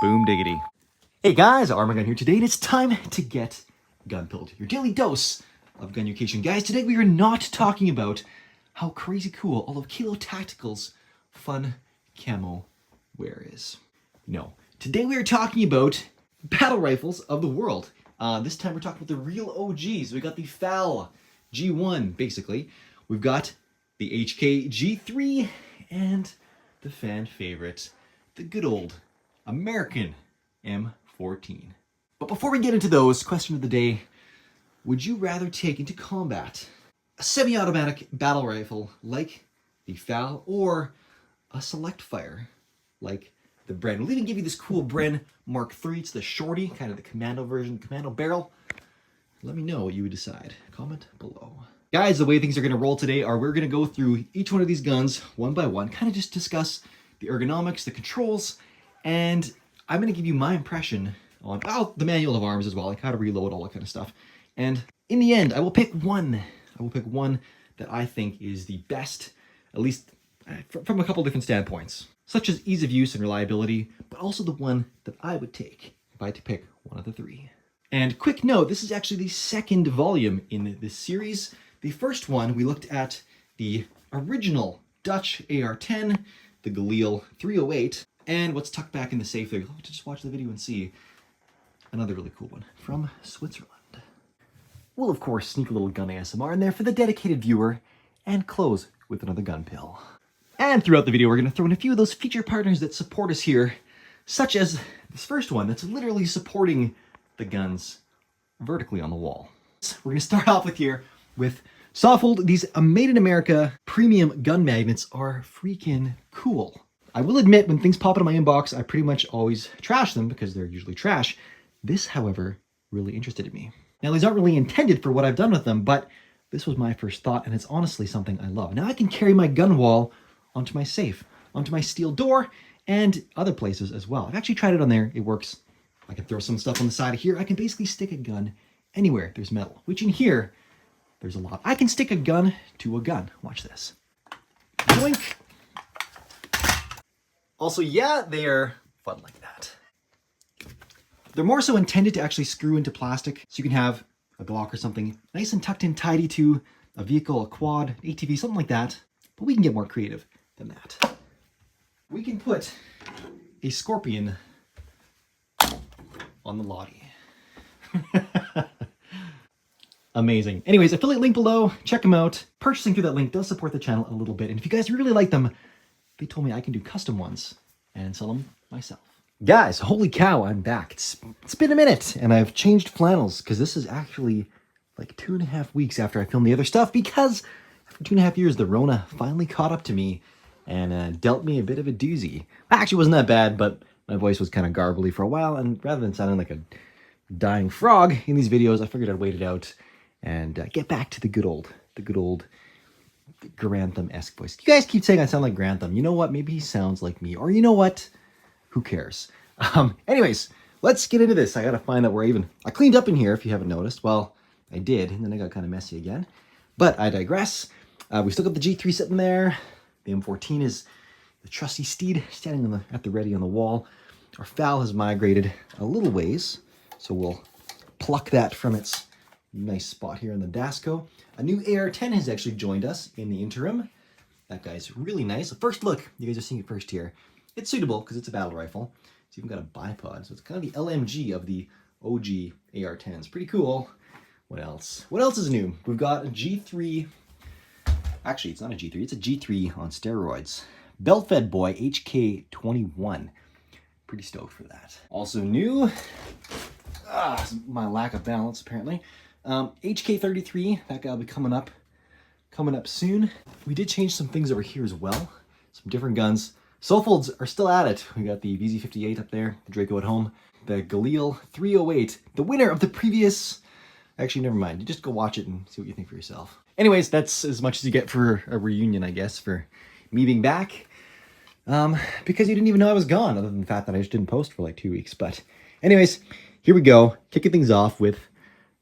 Boom diggity. Hey guys, Arm&Gun here today, and it's time to get gun-pilled. Your daily dose of gun education. Guys, today we are not talking about how crazy cool all of Kilo Tactical's fun camo wear is. No. Today we are talking about battle rifles of the world. This time we're talking about the real OGs. We got the FAL G1, basically. We've got the HK G3 and the fan favorite, the good old American M14. But before we get into those, question of the day, would you rather take into combat a semi-automatic battle rifle like the FAL or a select fire like the Bren? We'll even give you this cool Bren Mark III. It's the shorty, kind of the commando version, commando barrel. Let me know what you would decide. Comment below. Guys, the way things are going to roll today are we're going to go through each one of these guns one by one, kind of just discuss the ergonomics, the controls, and I'm going to give you my impression on the manual of arms as well, like how to reload, all that kind of stuff. And in the end, I will pick one. I will pick one that I think is the best, at least from a couple different standpoints, such as ease of use and reliability, but also the one that I would take if I had to pick one of the three. And quick note, this is actually the second volume in this series. The first one, we looked at the original Dutch AR-10, the Galil 308, and what's tucked back in the safe there. You'll have to just watch the video and see another really cool one from Switzerland. We'll, of course, sneak a little gun ASMR in there for the dedicated viewer and close with another gun pill. And throughout the video, we're going to throw in a few of those feature partners that support us here, such as this first one that's literally supporting the guns vertically on the wall. We're going to start off with SOFOLD. These Made in America premium gun magnets are freaking cool. I will admit, when things pop into my inbox, I pretty much always trash them because they're usually trash. This, however, really interested me. Now, these aren't really intended for what I've done with them, but this was my first thought, and it's honestly something I love. Now I can carry my gun wall onto my safe, onto my steel door, and other places as well. I've actually tried it on there. It works. I can throw some stuff on the side of here. I can basically stick a gun anywhere there's metal, which in here, there's a lot. I can stick a gun to a gun. Watch this. Boink. Also, yeah, they're fun like that. They're more so intended to actually screw into plastic, so you can have a Glock or something nice and tucked in tidy to a vehicle, a quad, ATV, something like that. But we can get more creative than that. We can put a Scorpion on the Lottie. Amazing. Anyways, affiliate link below. Check them out. Purchasing through that link does support the channel a little bit. And if you guys really like them, they told me I can do custom ones and sell them myself. Guys, holy cow, I'm back. It's been a minute, and I've changed flannels because this is actually like 2.5 weeks after I filmed the other stuff, because after 2.5 years, the Rona finally caught up to me and dealt me a bit of a doozy. Actually, it wasn't that bad, but my voice was kind of garbly for a while, and rather than sounding like a dying frog in these videos, I figured I'd wait it out and get back to the good old Grantham-esque voice. You guys keep saying I sound like Grantham. You know what? Maybe he sounds like me. Or you know what? Who cares? Anyways, let's get into this. I gotta find out where I cleaned up in here, if you haven't noticed. Well, I did, and then I got kind of messy again. But I digress. We still got the G3 sitting there. The M14 is the trusty steed standing at the ready on the wall. Our FAL has migrated a little ways, so we'll pluck that from its nice spot here in the Dasco. A new AR-10 has actually joined us in the interim. That guy's really nice. A first look, you guys are seeing it first here. It's suitable because it's a battle rifle. It's even got a bipod, so it's kind of the LMG of the OG AR-10s. Pretty cool. What else? What else is new? We've got a G3. Actually, it's not a G3. It's a G3 on steroids. Belt-fed boy HK21. Pretty stoked for that. Also new. My lack of balance apparently. HK33. That guy will be coming up soon. We did change some things over here as well. Some different guns. SOFOLDs are still at it. We got the VZ58 up there, the Draco at home, the Galil 308, the winner of the previous. Actually, never mind. You just go watch it and see what you think for yourself. Anyways, that's as much as you get for a reunion, I guess, for me being back. Because you didn't even know I was gone, other than the fact that I just didn't post for like 2 weeks. But anyways, here we go. Kicking things off with,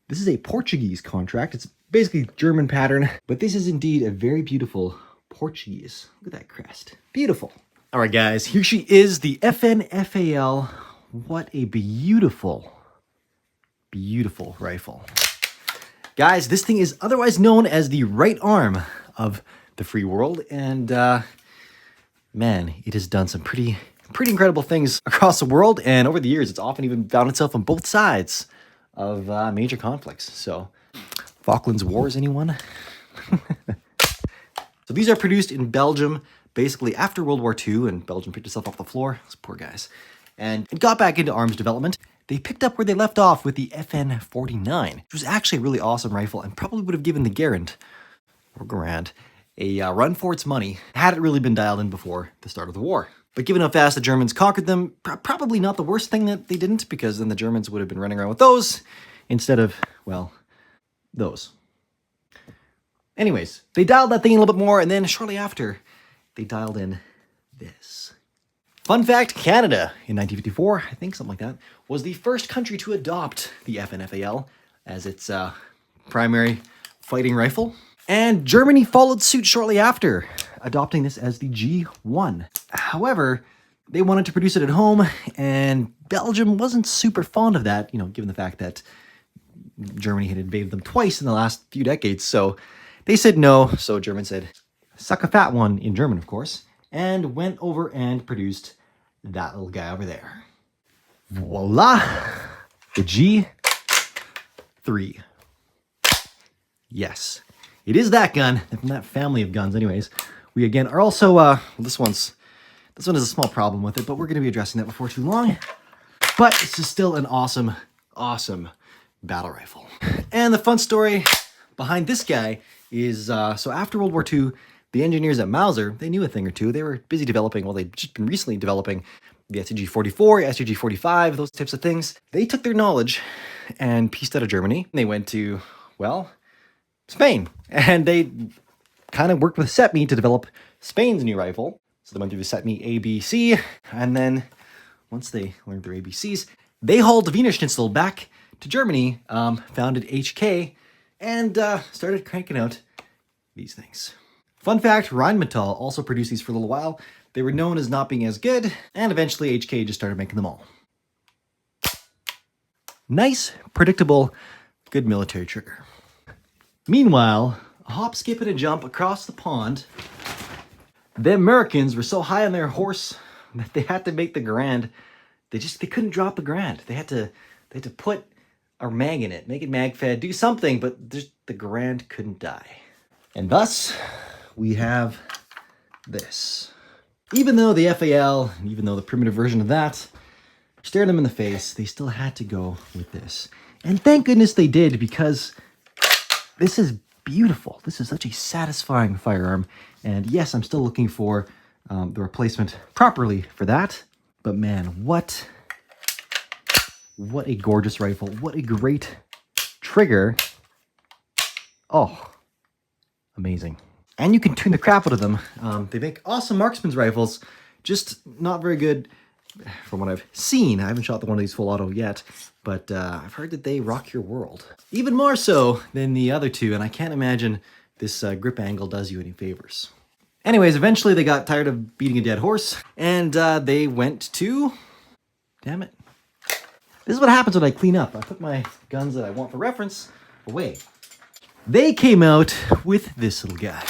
this is a Portuguese contract. It's basically German pattern, but this is indeed a very beautiful Portuguese. Look at that crest. Beautiful. All right, guys, here she is, the FN FAL what a beautiful, beautiful rifle. Guys, this thing is otherwise known as the right arm of the free world, and man, it has done some pretty incredible things across the world, and over the years, it's often even found itself on both sides of major conflicts. So, Falklands Wars, anyone? So these are produced in Belgium, basically after World War II, and Belgium picked itself off the floor. Those poor guys. And it got back into arms development. They picked up where they left off with the FN-49, which was actually a really awesome rifle and probably would have given the Garand, or Garand, a run for its money had it really been dialed in before the start of the war. But given how fast the Germans conquered them, probably not the worst thing that they didn't, because then the Germans would have been running around with those instead of, well, those. Anyways, they dialed that thing in a little bit more, and then shortly after, they dialed in this. Fun fact, Canada, in 1954, I think something like that, was the first country to adopt the FN-FAL as its primary fighting rifle. And Germany followed suit shortly after, adopting this as the G1. However, they wanted to produce it at home, and Belgium wasn't super fond of that, given the fact that Germany had invaded them twice in the last few decades. So they said no, so German said, suck a fat one, in German, of course, and went over and produced that little guy over there. Voila! The G3. Yes, it is that gun, from that family of guns anyways. We again are also, this one has a small problem with it, but we're going to be addressing that before too long. But it's just still an awesome, awesome battle rifle. And the fun story behind this guy is, so after World War II, the engineers at Mauser, they knew a thing or two. They were busy developing, well, they'd just been recently developing the STG-44, STG-45, those types of things. They took their knowledge and pieced out of Germany. They went to, well, Spain. And they kind of worked with SETME to develop Spain's new rifle. So they went through the SETME ABC, and then once they learned their ABCs, they hauled Wiener Schnitzel back to Germany, founded HK, and started cranking out these things. Fun fact, Rheinmetall also produced these for a little while. They were known as not being as good, and eventually HK just started making them all. Nice, predictable, good military trigger. Meanwhile, a hop, skip, and a jump across the pond, the Americans were so high on their horse that they had to make the Garand. They couldn't drop the Garand. They had to put a mag in it, make it mag fed, do something, but the Garand couldn't die. And thus, we have this. Even though the FAL, even though the primitive version of that stared them in the face, they still had to go with this. And thank goodness they did, because this is beautiful. This is such a satisfying firearm. And yes, I'm still looking for the replacement properly for that. But man, what a gorgeous rifle. What a great trigger. Oh, amazing. And you can tune the crap out of them. They make awesome marksman's rifles, just not very good from what I've seen. I haven't shot one of these full auto yet, but I've heard that they rock your world. Even more so than the other two, and I can't imagine this grip angle does you any favors. Anyways, eventually they got tired of beating a dead horse, and they went to... Damn it. This is what happens when I clean up. I put my guns that I want for reference away. They came out with this little guy.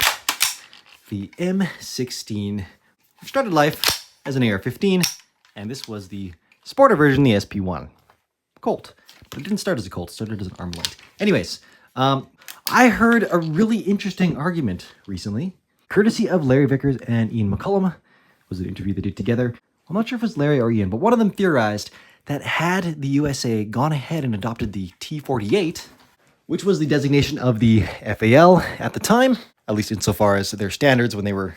The M16, which started life as an AR-15, and this was the sporter version, the SP1 Colt. But it didn't start as a Colt, it started as an Armalite. Anyways, I heard a really interesting argument recently, courtesy of Larry Vickers and Ian McCullum. It was an interview they did together. I'm not sure if it was Larry or Ian, but one of them theorized that had the USA gone ahead and adopted the T-48, which was the designation of the FAL at the time, at least insofar as their standards when they were,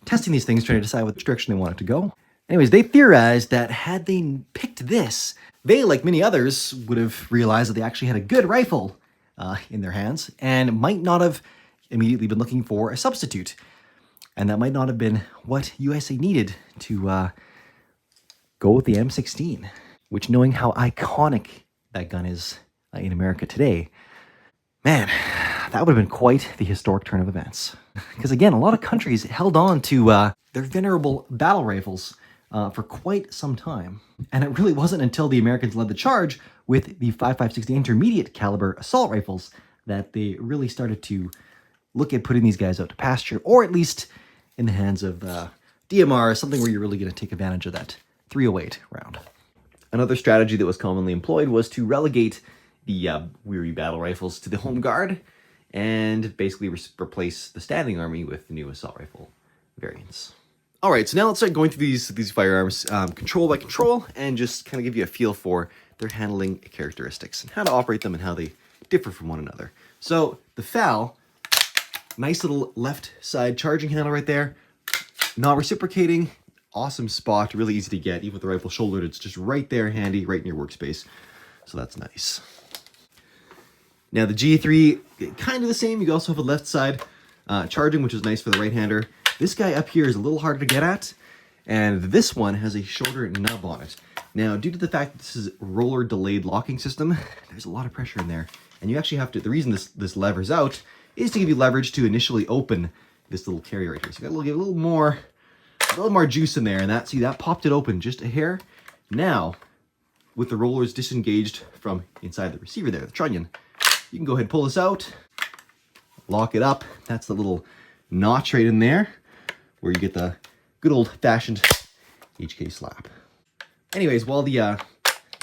testing these things, trying to decide which direction they wanted to go. Anyways, they theorized that had they picked this, they, like many others, would have realized that they actually had a good rifle in their hands and might not have immediately been looking for a substitute. And that might not have been what USA needed to go with the M16, which, knowing how iconic that gun is in America today, man, that would have been quite the historic turn of events. Because again, a lot of countries held on to their venerable battle rifles for quite some time. And it really wasn't until the Americans led the charge with the 5.56 intermediate caliber assault rifles that they really started to look at putting these guys out to pasture, or at least in the hands of DMR, something where you're really going to take advantage of that 308 round. Another strategy that was commonly employed was to relegate the weary battle rifles to the home guard and basically replace the standing army with the new assault rifle variants. All right, so now let's start going through these firearms control by control and just kind of give you a feel for their handling characteristics and how to operate them and how they differ from one another. So the FAL, nice little left side charging handle right there, not reciprocating, awesome spot, really easy to get. Even with the rifle shouldered, it's just right there, handy, right in your workspace. So that's nice. Now the G3, kind of the same. You also have a left side charging, which is nice for the right-hander. This guy up here is a little harder to get at, and this one has a shorter nub on it. Now, due to the fact that this is roller delayed locking system, there's a lot of pressure in there. And you actually have to, the reason this levers out is to give you leverage to initially open this little carry right here. So you gotta give a little more juice in there, and that popped it open just a hair. Now, with the rollers disengaged from inside the receiver there, the trunnion, you can go ahead and pull this out, lock it up. That's the little notch right in there where you get the good old-fashioned HK slap. Anyways, while the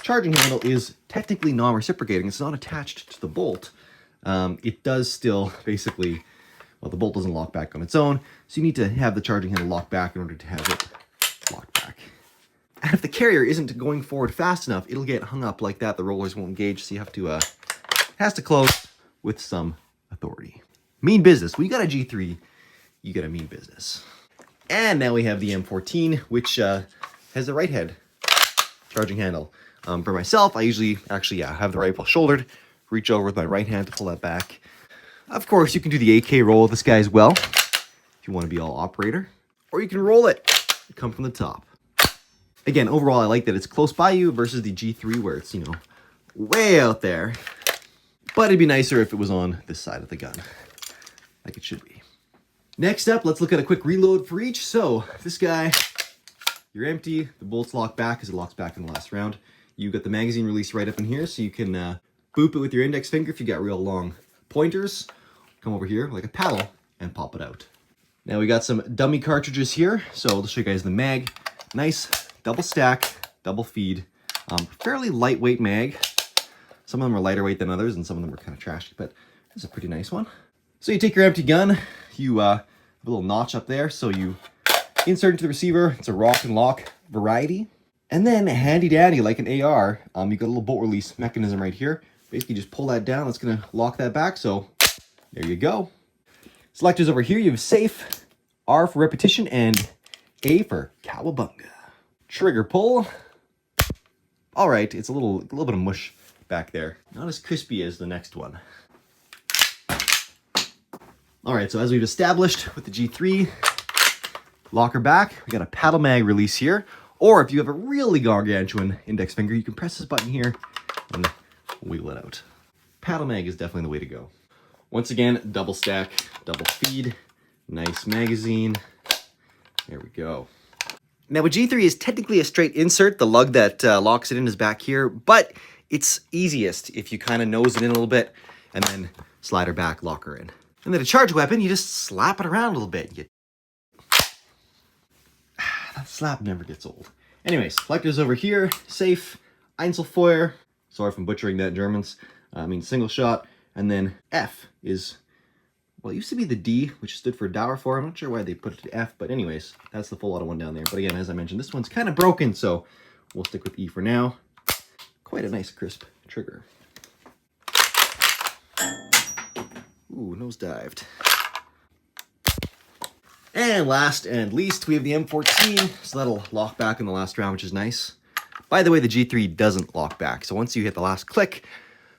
charging handle is technically non-reciprocating, it's not attached to the bolt, it does still basically, well, the bolt doesn't lock back on its own, so you need to have the charging handle lock back in order to have it lock back. And if the carrier isn't going forward fast enough, it'll get hung up like that. The rollers won't engage, so you have to, it has to close with some authority. Mean business. When you got a G3, you got a mean business. And now we have the M14, which has the right head charging handle. For myself, I usually actually have the rifle shouldered, reach over with my right hand to pull that back. Of course, you can do the AK roll with this guy as well, if you want to be all operator, or you can roll it, come from the top. Again, overall, I like that it's close by you versus the G3 where it's, you know, way out there. But it'd be nicer if it was on this side of the gun, like it should be. Next up, let's look at a quick reload for each. So this guy, you're empty, the bolt's locked back because it locks back in the last round. You got the magazine release right up in here, so you can boop it with your index finger if you got real long pointers. Come over here like a paddle and pop it out. Now we got some dummy cartridges here, so I'll show you guys the mag. Nice double stack, double feed, fairly lightweight mag. Some of them are lighter weight than others, and some of them are kind of trashy, but this is a pretty nice one. So you take your empty gun, you have a little notch up there, so you insert into the receiver. It's a rock and lock variety. And then handy dandy, like an AR, you got a little bolt release mechanism right here. Basically just pull that down, that's gonna lock that back, so there you go. Selectors over here, you have safe, R for repetition, and A for cowabunga. Trigger pull. All right, it's a little bit of mush back there. Not as crispy as the next one. All right, so as we've established with the G3, locker back, we got a paddle mag release here. Or if you have a really gargantuan index finger, you can press this button here and wiggle it out. Paddle mag is definitely the way to go. Once again, double stack, double feed, nice magazine. There we go. Now with G3 is technically a straight insert. The lug that locks it in is back here, but it's easiest if you kind of nose it in a little bit and then slide her back, lock her in. And then a charge weapon, you just slap it around a little bit. That slap never gets old. Anyways, selectors over here, safe, Einzelfeuer, sorry if I'm butchering that, Germans, single shot, and then F is, well, it used to be the D, which stood for Dauerfeuer. I'm not sure why they put it to F, but anyways, that's the full auto one down there. But again, as I mentioned, this one's kind of broken, so we'll stick with E for now. Quite a nice crisp trigger. Ooh, nosedived. And last and least, we have the M14, so that'll lock back in the last round, which is nice. By the way, the G3 doesn't lock back, so once you hit the last click,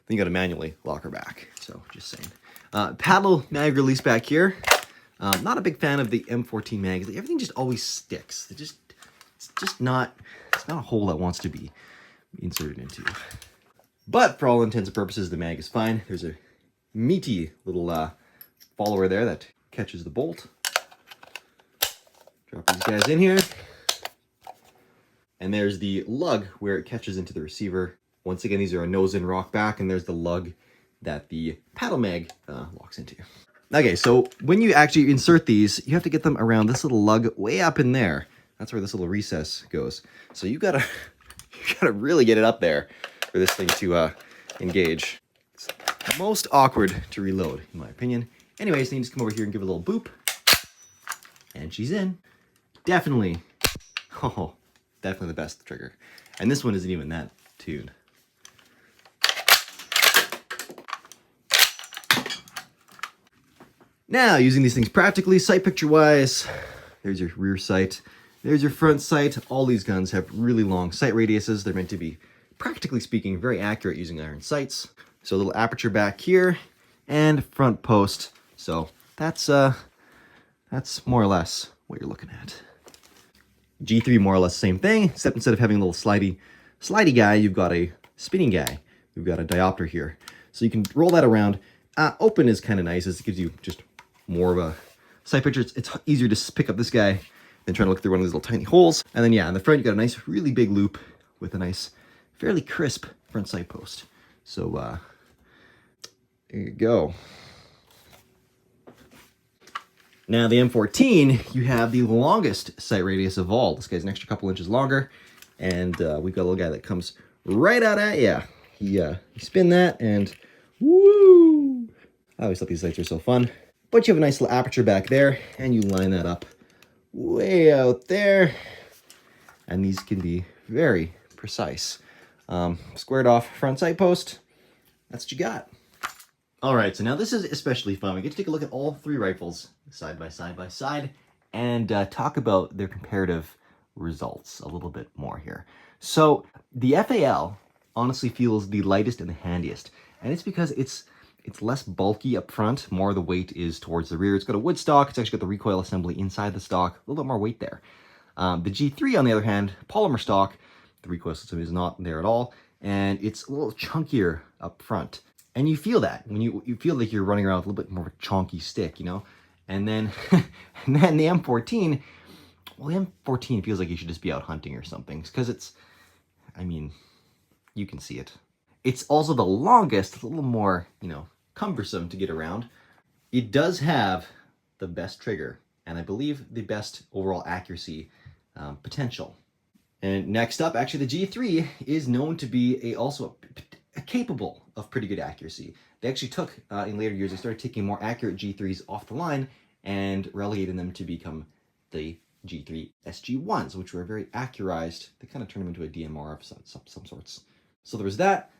then you gotta manually lock her back, so just saying. Paddle mag release back here. Not a big fan of the M14 mags. Everything just always sticks. It's just not a hole that wants to be inserted into. But for all intents and purposes, the mag is fine. There's a meaty little follower there that catches the bolt. Drop these guys in here. And there's the lug where it catches into the receiver. Once again, these are a nose in rock back, and there's the lug that the paddle mag locks into. Okay, so when you actually insert these, you have to get them around this little lug way up in there. That's where this little recess goes. So you gotta really get it up there for this thing to engage. It's most awkward to reload, in my opinion. Anyways, then you just come over here and give it a little boop. And she's in. Definitely, oh, definitely the best trigger. And this one isn't even that tuned. Now, using these things practically, sight picture-wise, there's your rear sight, there's your front sight. All these guns have really long sight radiuses. They're meant to be, practically speaking, very accurate using iron sights. So a little aperture back here, and front post. So that's more or less what you're looking at. G3, more or less same thing, except instead of having a little slidey guy, you've got a spinning guy. You've got a diopter here. So you can roll that around. Open is kind of nice, as it gives you just more of a sight picture. It's easier to pick up this guy than trying to look through one of these little tiny holes. And then, yeah, in the front, you got a nice, really big loop with a nice, fairly crisp front sight post. So, there you go. Now, the M14, you have the longest sight radius of all. This guy's an extra couple inches longer. And we've got a little guy that comes right out at you. You spin that and woo! I always thought these sights are so fun. But you have a nice little aperture back there, and you line that up way out there. And these can be very precise. Squared off front sight post, that's what you got. All right, so now this is especially fun. We get to take a look at all three rifles side by side and talk about their comparative results a little bit more here. So the FAL honestly feels the lightest and the handiest, and it's because it's less bulky up front. More of the weight is towards the rear. It's got a wood stock. It's actually got the recoil assembly inside the stock. A little bit more weight there. The G3, on the other hand, polymer stock. The recoil system is not there at all, and it's a little chunkier up front. And you feel that when you feel like you're running around with a little bit more of a chonky stick, you know. And then and then the M14. Well, the M14 feels like you should just be out hunting or something, because it's, I mean, you can see it. It's also the longest, a little more, you know, cumbersome to get around. It does have the best trigger, and I believe the best overall accuracy potential. And next up, actually, the G3 is known to be also capable of pretty good accuracy. They actually took, in later years, they started taking more accurate G3s off the line and relegating them to become the G3 SG1s, which were very accurized. They kind of turned them into a DMR of some sorts. So there was that.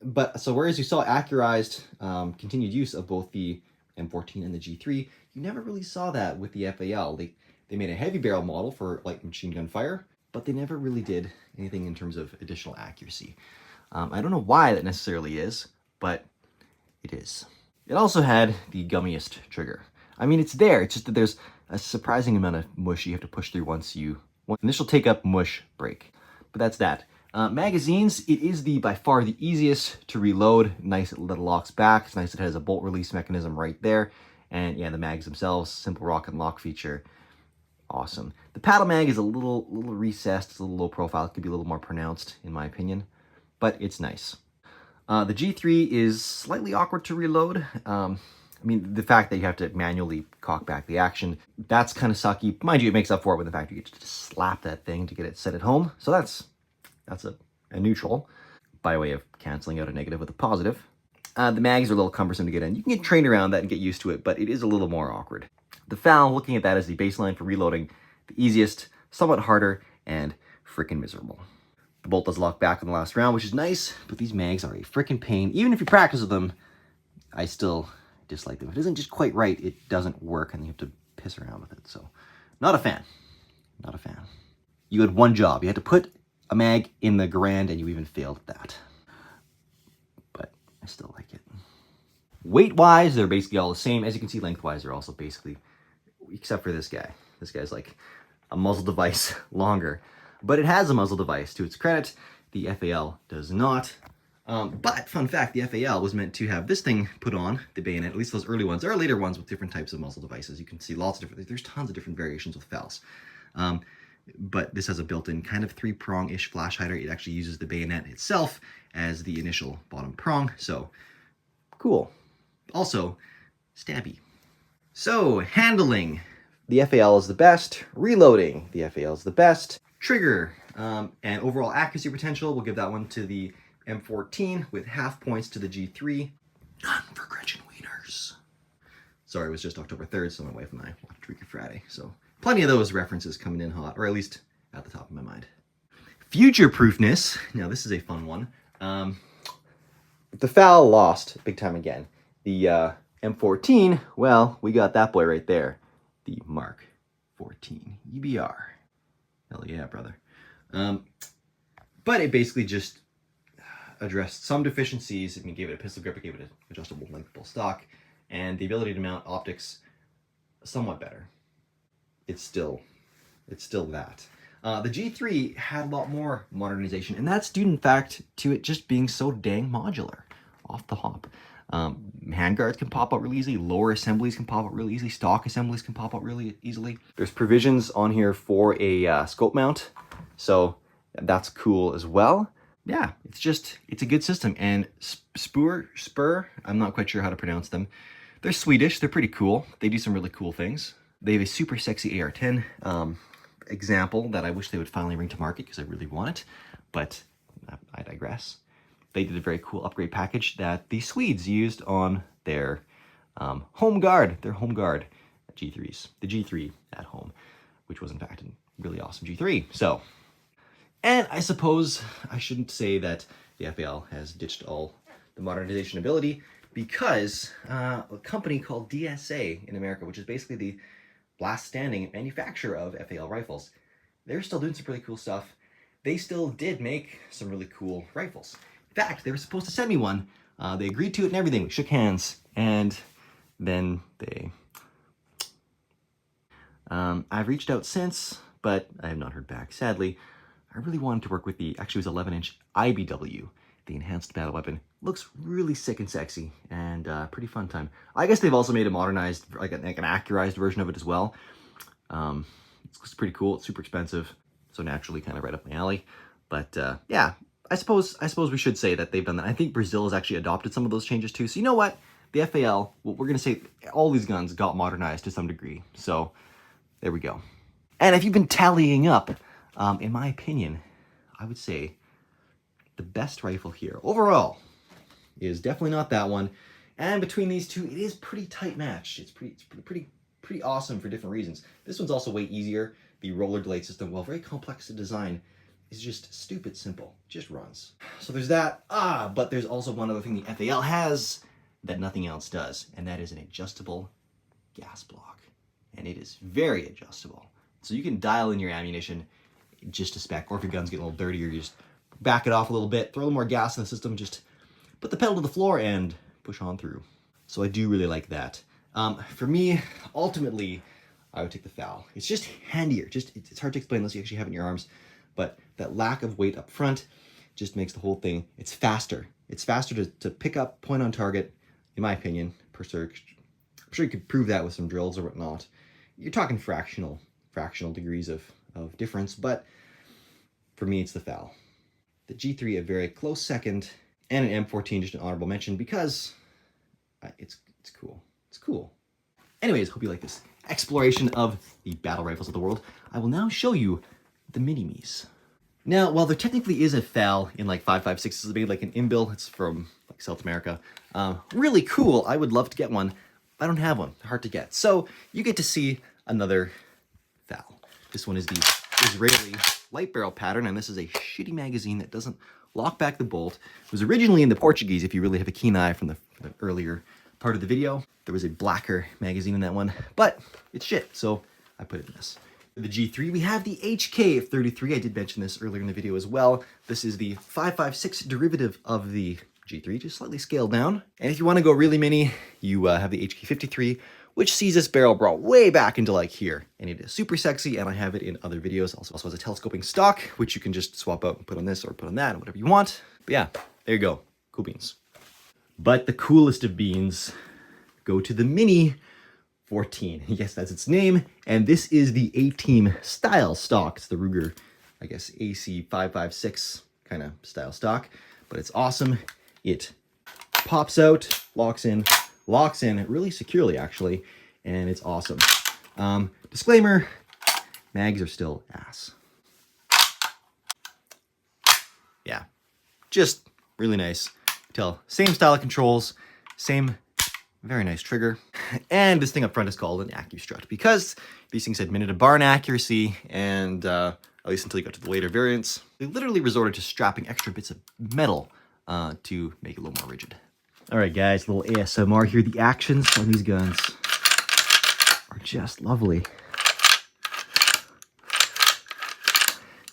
But so whereas you saw accurized continued use of both the M14 and the G3, you never really saw that with the FAL. They made a heavy barrel model for light machine gun fire, but they never really did anything in terms of additional accuracy. I don't know why that necessarily is, but it is. It also had the gummiest trigger. I mean, it's there. It's just that there's a surprising amount of mush you have to push through once initial take up mush break. But that's that. Magazines, it is by far the easiest to reload. Nice that it locks back. It's nice it has a bolt release mechanism right there. And yeah, the mags themselves, simple rock and lock feature. Awesome. The paddle mag is a little recessed. It's a little low profile. It could be a little more pronounced, in my opinion. But it's nice. The G3 is slightly awkward to reload. I mean, the fact that you have to manually cock back the action, that's kind of sucky. Mind you, it makes up for it with the fact you get to just slap that thing to get it set at home. So that's a neutral, by way of canceling out a negative with a positive. The mags are a little cumbersome to get in. You can get trained around that and get used to it, but it is a little more awkward. The FAL, looking at that as the baseline for reloading, the easiest, somewhat harder, and freaking miserable. The bolt does lock back in the last round, which is nice, but these mags are a freaking pain. Even if you practice with them, I still dislike them. If it isn't just quite right, it doesn't work, and you have to piss around with it. So, not a fan. Not a fan. You had one job. You had to put a mag in the Garand, and you even failed at that. But I still like it. Weight-wise, they're basically all the same. As you can see, lengthwise, they're also basically, except for this guy. This guy's like a muzzle device longer. But it has a muzzle device, to its credit. The FAL does not. But, fun fact, the FAL was meant to have this thing put on the bayonet, at least those early ones. There are later ones with different types of muzzle devices. You can see lots of different, there's tons of different variations with FALs. but this has a built-in kind of 3-prong-ish flash hider. It actually uses the bayonet itself as the initial bottom prong, so cool. Also, stabby. So, handling. The FAL is the best. Reloading. The FAL is the best. Trigger. And overall accuracy potential, we'll give that one to the M14 with half points to the G3. None for Gretchen Wieners. Sorry, it was just October 3rd, so my wife and I watched Freaky Friday. So plenty of those references coming in hot, or at least at the top of my mind. Future-proofness. Now, this is a fun one. The FAL lost big time again. The M14, well, we got that boy right there. The Mark 14 EBR. Hell yeah, brother. But it basically just addressed some deficiencies. I mean, gave it a pistol grip, it gave it an adjustable lengthable stock, and the ability to mount optics somewhat better. It's still that. The G3 had a lot more modernization, and that's due in fact to it just being so dang modular off the hop. Handguards can pop out really easily, lower assemblies can pop out really easily, stock assemblies can pop out really easily. There's provisions on here for a scope mount, so that's cool as well. Yeah, it's a good system. And Spur, I'm not quite sure how to pronounce them. They're Swedish, they're pretty cool. They do some really cool things. They have a super sexy AR-10 example that I wish they would finally bring to market because I really want it, but I digress. They did a very cool upgrade package that the Swedes used on their home guard G3s, the G3 at home, which was in fact a really awesome G3. So, and I suppose I shouldn't say that the FAL has ditched all the modernization ability, because a company called DSA in America, which is basically the last standing manufacturer of FAL rifles, they're still doing some really cool stuff. They still did make some really cool rifles. In fact, they were supposed to send me one. They agreed to it and everything. We shook hands, and then they... I've reached out since, but I have not heard back, sadly. I really wanted to work with actually it was 11-inch IBW, the enhanced battle weapon. Looks really sick and sexy, and pretty fun time. I guess they've also made a modernized, like an accurized version of it as well. It's pretty cool. It's super expensive, so naturally kind of right up my alley. But yeah, I suppose we should say that they've done that. I think Brazil has actually adopted some of those changes too. So you know what? The FAL, well, we're gonna say all these guns got modernized to some degree. So there we go. And if you've been tallying up, in my opinion, I would say the best rifle here overall is definitely not that one. And between these two, it is pretty tight match. It's pretty awesome for different reasons. This one's also way easier. The roller blade system, while very complex to design, is just stupid simple. It just runs. So there's that. But there's also one other thing the FAL has that nothing else does, and that is an adjustable gas block. And it is very adjustable. So you can dial in your ammunition just a spec, or if your gun's getting a little dirty, you just back it off a little bit, throw a little more gas in the system, just put the pedal to the floor and push on through. So I do really like that. For me, ultimately, I would take the FAL. It's just handier. It's hard to explain unless you actually have it in your arms, but that lack of weight up front just makes the whole thing, it's faster. It's faster to pick up, point on target, in my opinion, per search. I'm sure you could prove that with some drills or whatnot. You're talking fractional degrees of difference, but for me, it's the FAL. The G3 a very close second, and an M14 just an honorable mention because it's cool. It's cool. Anyways, hope you like this exploration of the battle rifles of the world. I will now show you the mini-me's. Now, while there technically is a FAL in like 5.56, it's made like an inbuilt, it's from like South America. Really cool. I would love to get one. I don't have one. They're hard to get. So you get to see another FAL. This one is the Israeli light barrel pattern, and this is a shitty magazine that doesn't lock back the bolt. It was originally in the Portuguese, if you really have a keen eye from the earlier part of the video. There was a blacker magazine in that one, but it's shit, so I put it in this. The G3, we have the HK33. I did mention this earlier in the video as well. This is the 5.56 derivative of the G3, just slightly scaled down. And if you want to go really mini, you have the HK53, which sees this barrel brought way back into like here. And it is super sexy, and I have it in other videos. Also has a telescoping stock, which you can just swap out and put on this or put on that, whatever you want. But yeah, there you go. Cool beans. But the coolest of beans go to the mini M14. Yes, that's its name. And this is the A-Team style stock. It's the Ruger, I guess, AC556 kind of style stock. But it's awesome. It pops out, locks in really securely, actually. And it's awesome. Disclaimer, mags are still ass. Yeah, just really nice. Tell, same style of controls, same very nice trigger. And this thing up front is called an AccuStrut because these things had minute barn accuracy, and at least until you got to the later variants, they literally resorted to strapping extra bits of metal to make it a little more rigid. All right, guys, a little ASMR here. The actions on these guns are just lovely.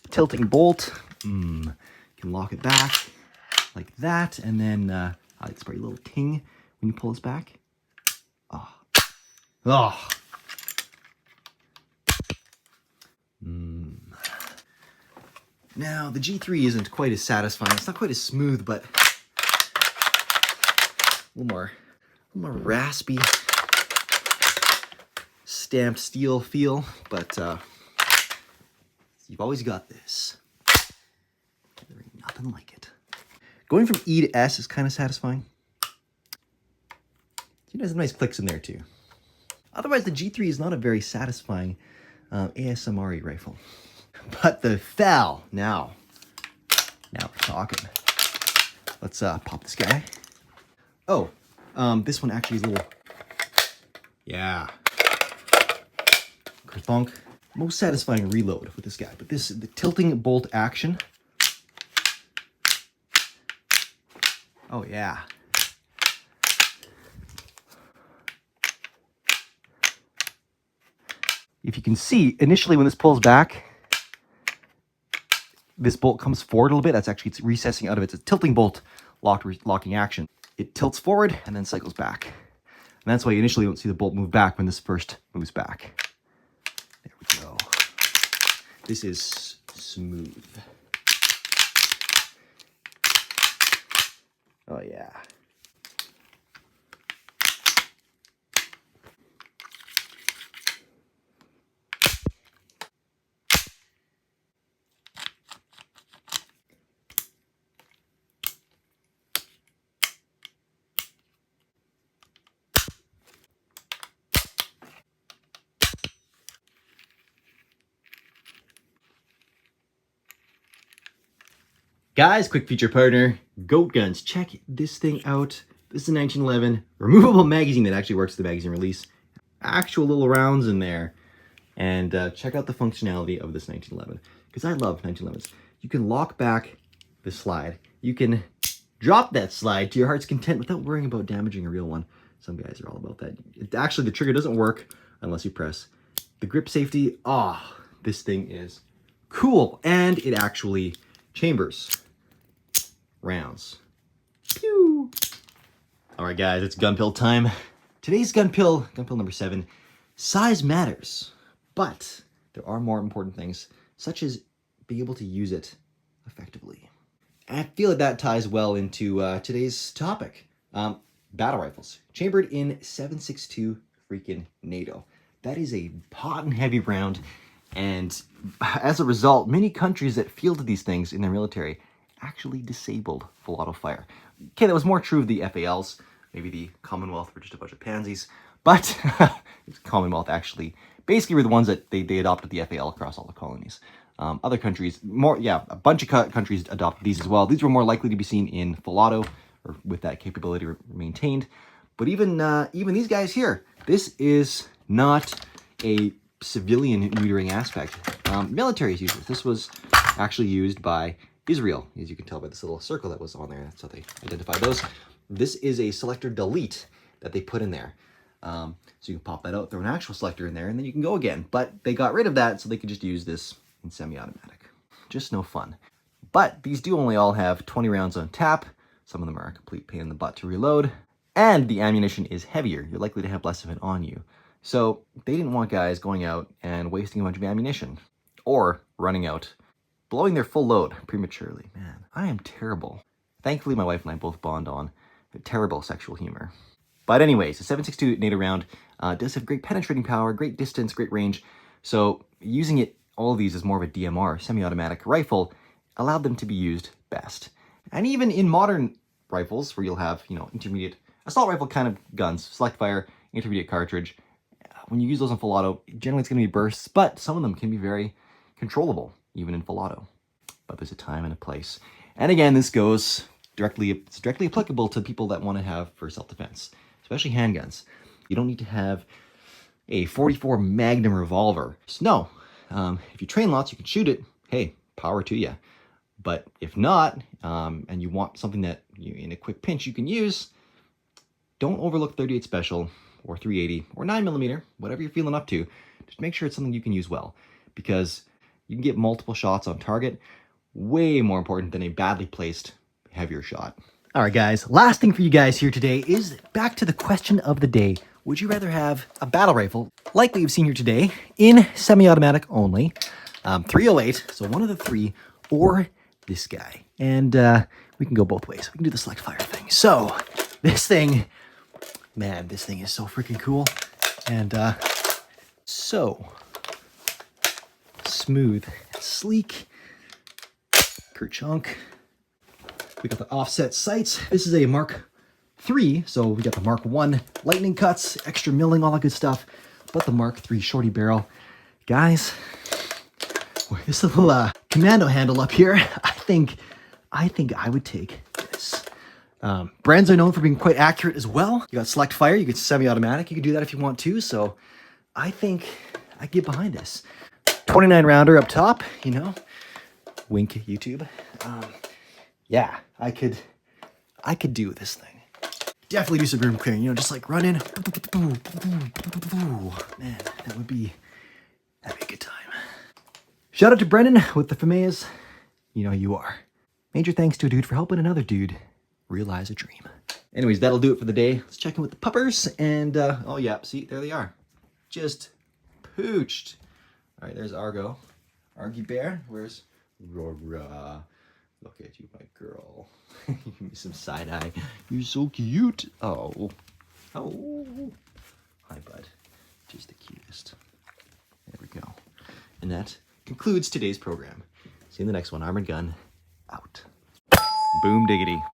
Tilting bolt, you can lock it back like that, and then it's pretty little ting when you pull this back. Oh. Now, the G3 isn't quite as satisfying. It's not quite as smooth, but a little more raspy, stamped steel feel, but you've always got this. There ain't nothing like it. Going from E to S is kind of satisfying. You know, there's some nice clicks in there too. Otherwise, the G3 is not a very satisfying ASMR rifle. But the FAL, now we're talking. Let's pop this guy. Oh, this one actually is a little, yeah. Kerthunk. Most satisfying reload with this guy, but the tilting bolt action. Oh yeah. If you can see, initially when this pulls back, this bolt comes forward a little bit. That's actually, it's recessing out of it. It's a tilting bolt locking action. It tilts forward and then cycles back. And that's why you initially don't see the bolt move back when this first moves back. There we go. This is smooth. Oh yeah. Guys, quick feature partner, Goat Guns. Check this thing out. This is a 1911 removable magazine that actually works with the magazine release. Actual little rounds in there. And check out the functionality of this 1911. Because I love 1911s. You can lock back the slide. You can drop that slide to your heart's content without worrying about damaging a real one. Some guys are all about that. Actually, the trigger doesn't work unless you press. The grip safety, this thing is cool. And it actually chambers rounds. Pew! All right, guys, it's GunPill time. Today's GunPill No.7. Size matters, but there are more important things, such as being able to use it effectively. And I feel like that ties well into today's topic. Battle rifles, chambered in 7.62 freaking NATO. That is a hot and heavy round, and as a result, many countries that fielded these things in their military actually disabled full auto fire. Okay, that was more true of the FALs. Maybe the Commonwealth were just a bunch of pansies, but Commonwealth actually basically were the ones that they adopted the FAL across all the colonies. Other countries, a bunch of countries adopted these as well. These were more likely to be seen in full auto, or with that capability maintained. But even these guys here, this is not a civilian neutering aspect. Militaries use this. This was actually used by Israel, as you can tell by this little circle that was on there. That's how they identify those. This is a selector delete that they put in there. So you can pop that out, throw an actual selector in there, and then you can go again. But they got rid of that so they could just use this in semi-automatic. Just no fun. But these do only all have 20 rounds on tap. Some of them are a complete pain in the butt to reload. And the ammunition is heavier. You're likely to have less of it on you. So they didn't want guys going out and wasting a bunch of ammunition. Or running out, blowing their full load prematurely. Man, I am terrible. Thankfully, my wife and I both bond on terrible sexual humor. But anyways, the 7.62 NATO round does have great penetrating power, great distance, great range. So using it, all of these as more of a DMR, semi-automatic rifle, allowed them to be used best. And even in modern rifles, where you'll have, intermediate assault rifle kind of guns, select fire, intermediate cartridge, when you use those in full auto, generally it's going to be bursts, but some of them can be very controllable, even in full auto. But there's a time and a place. And again, this goes it's directly applicable to people that want to have for self-defense, especially handguns. You don't need to have a 44 Magnum revolver. So no, if you train lots, you can shoot it. Hey, power to you. But if not, and you want something that in a quick pinch you can use, don't overlook 38 Special or 380 or 9mm, whatever you're feeling up to. Just make sure it's something you can use well, because you can get multiple shots on target. Way more important than a badly placed heavier shot. All right, guys, last thing for you guys here today is back to the question of the day. Would you rather have a battle rifle, like we've seen here today, in semi-automatic only, 308, so one of the three, or this guy? And we can go both ways. We can do the select fire thing. So this thing, man, this thing is so freaking cool. And so smooth, sleek, kerchunk. We got the offset sights. This is a Mark III, so we got the Mark I lightning cuts, extra milling, all that good stuff. But the Mark III shorty barrel, guys, with this little commando handle up here, I think I would take this. Brands are known for being quite accurate as well. You got select fire, you get semi-automatic. You can do that if you want to. So I think I get behind this. 29 rounder up top, wink YouTube. Yeah, I could do this thing. Definitely do some room clearing, just like run in. Man, that'd be a good time. Shout out to Brendan with the FAMEAs. You know who you are. Major thanks to a dude for helping another dude realize a dream. Anyways, that'll do it for the day. Let's check in with the puppers. And, oh yeah, see, there they are. Just pooched. All right, there's Argo. Argy Bear, where's Rora? Look at you, my girl. Give me some side eye. You're so cute. Oh. Oh. Hi, bud. Just the cutest. There we go. And that concludes today's program. See you in the next one. Arm&Gun out. Boom diggity.